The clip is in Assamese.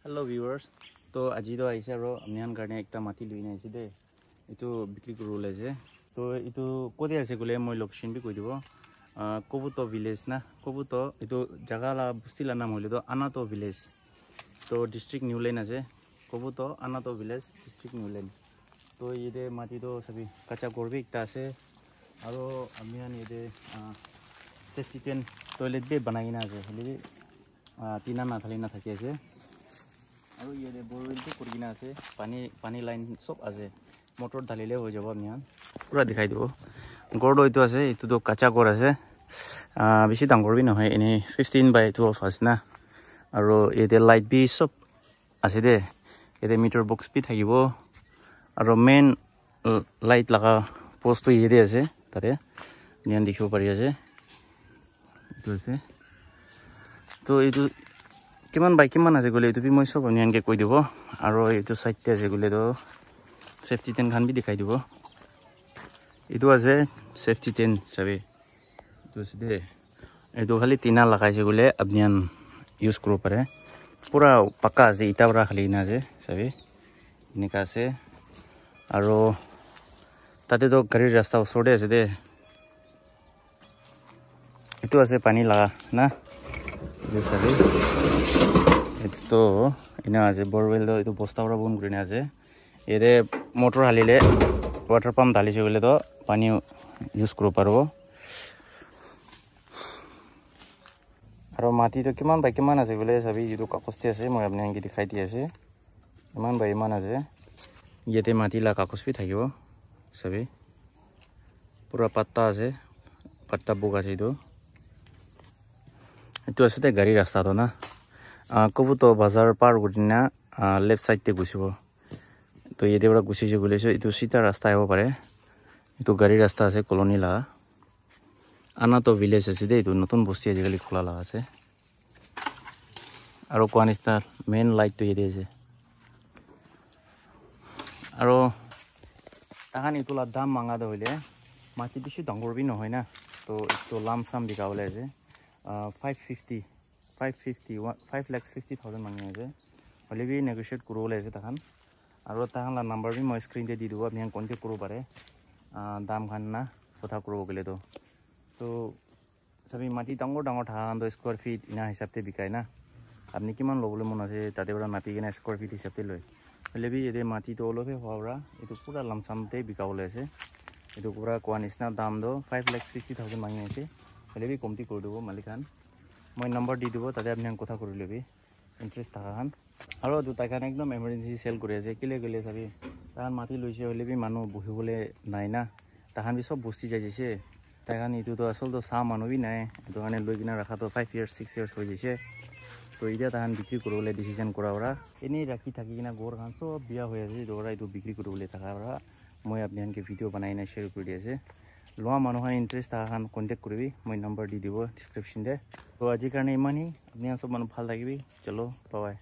Hello viewers. तो আজি तो आइसे रो अमियान करने एक टा माटी लुई नहीं दे इतो बिक्री करू ले तो इतो कोदे आसे गुले मैं लोकेशन भी कोई दिवो कोबुतो विलेज ना कोबुतो इतो जगह ला बुस्ती ला नाम होले तो अनातो विलेज तो डिस्ट्रिक्ट न्यूलैंड आसे कोबुतो अनातो विलेज डिस्ट्रिक्ट न्यूलैंड तो ये दे माटी तो सभी कच्चा गोरबी एक टा आसे आरो अमियान ये दे सेफ्टी टेन टॉयलेट भी बनाई ना आसे हले तीना ना थाली ना थकी आसे আৰু ইয়াৰে বৰৱেলটো কৰি কিনা আছে পানী লাইন সব আছে মোটৰ ঢালিলে হৈ যাব মিয়ান পুৰা দেখাই দিব গড় এইটো আছে এইটো কাঁচা গড় আছে বেছি ডাঙৰ বি নহয় এনে 15/12 আছে না আৰু এতে লাইট বি সব আছে দে এতে মিটাৰ বক্স বি থাকিব আৰু মেইন লাইট লাগা পোষ্টটো ইয়ে আছে তাতে মিয়ান দেখিব পাৰি আছে এইটো আছে তো এইটো কিমান বাই কিমান আছে গলে এটো বি মই সব অনিয়ানকে কৈ দিব আৰু এটো সাইডতে আছে গলে তো সেফটি টেন খান বি দেখাই দিব এটো আছে সেফটি টেন সবে তো আছে দে এটো খালি তিনা লাগাইছে গলে আপনিয়ান ইউজ কৰিব পাৰে পুৰা পাকা আছে ইটা পুৰা খালি না আছে সবে এনেকা আছে আৰু তাতে তো গাড়ীৰ ৰাস্তা ওচৰতে আছে দে এটো আছে পানী লাগা না ये सभी तो इना আছে बोरवेल तो इतो बस्ता पुरा बन ग्रीन আছে এরে মোটর হালিলে ওয়াটার পাম্প ঢালিছে গলে তো পানি ইউজ কৰিব পাৰব আৰু মাটি তো কিমান বাই কিমান আছে গলে সবই ইটো কাগজতে আছে মই আপোনাক দেখাই দি আছে ইমান বাই ইমান আছে ইয়াতে মাটি লা কাগজ বি থাকিব সবই পুরা পাত্তা আছে পাত্তা বুক আছে ইটো itu asite gari rasta to na kobuto bazar par gudina left side te gusibo to yede bra gusije gule so itu sita rasta ayo pare itu gari rasta ase colony la ana to village ase de itu notun bosti ajigali khola la ase aro koanista main light to yede ase aro tahan itu la dam manga da hoile mati bishi dangor bi no hoy na to itu lam sam dikawle ase 5,50,000 मांगे আছে হলে বি নেগোশিয়েট কৰিব লাগে তাহান আৰু তাহানলা নাম্বাৰ বি মই স্ক্ৰিন তে দি দিব আপুনি কন্টাক্ট কৰিব পাৰে দাম খান না কথা কৰিব গলে তো সবই মাটি ডাঙৰ ডাঙৰ ঠান তো স্কয়াৰ ফিট ইনা হিচাপতে বিকাই না আপনি কিমান লবলৈ মন আছে তাতে পৰা মাটি কিনা স্কয়াৰ ফিট হিচাপতে লয় হলে বি এতে মাটি তো অলপে হওৰা এটো পুৰা লামসামতে বিকাবলৈ আছে এটো পুৰা কোৱা নিচিনা দাম দো 5,50,000 মাংগে আছে হলে বি কমতি কৰি দিব মালিকান মই নম্বৰ দি দিব তাতে আপনি কথা কৰি লবি ইন্টাৰেস্ট থাকান আৰু দুটাখান একদম এমাৰ্জেন্সি সেল কৰি আছে কিলে গলে সবই তাহান মাটি লৈছে হলে বি মানুহ বহিবলে নাই না তাহান বি সব বস্তি যাইছে তাহান ইটো তো আসল তো সা মানুহ বি নাই এটো কাৰণে লৈ কিনা ৰাখা তো 5 years 6 years হৈ গৈছে তো ইটা তাহান বিক্রি কৰিবলৈ ডিসিশন কৰা ওৰা এনি ৰাখি থাকি কিনা গোৰ খান সব বিয়া হৈ আছে দৰা ইটো বিক্ৰি কৰিবলৈ থাকা ওৰা মই আপোনাক ভিডিও বনাই না শেয়াৰ কৰি আছে লোৱা মানুহৰ ইন্টাৰেস্ট থাকান কন্টাক্ট কৰিবি মই নম্বৰ দি দিব ডেসক্ৰিপশন দে তো আজি কাৰণে ইমানই আপুনি সব মানুহ ভাল লাগিবি চলো বাই বাই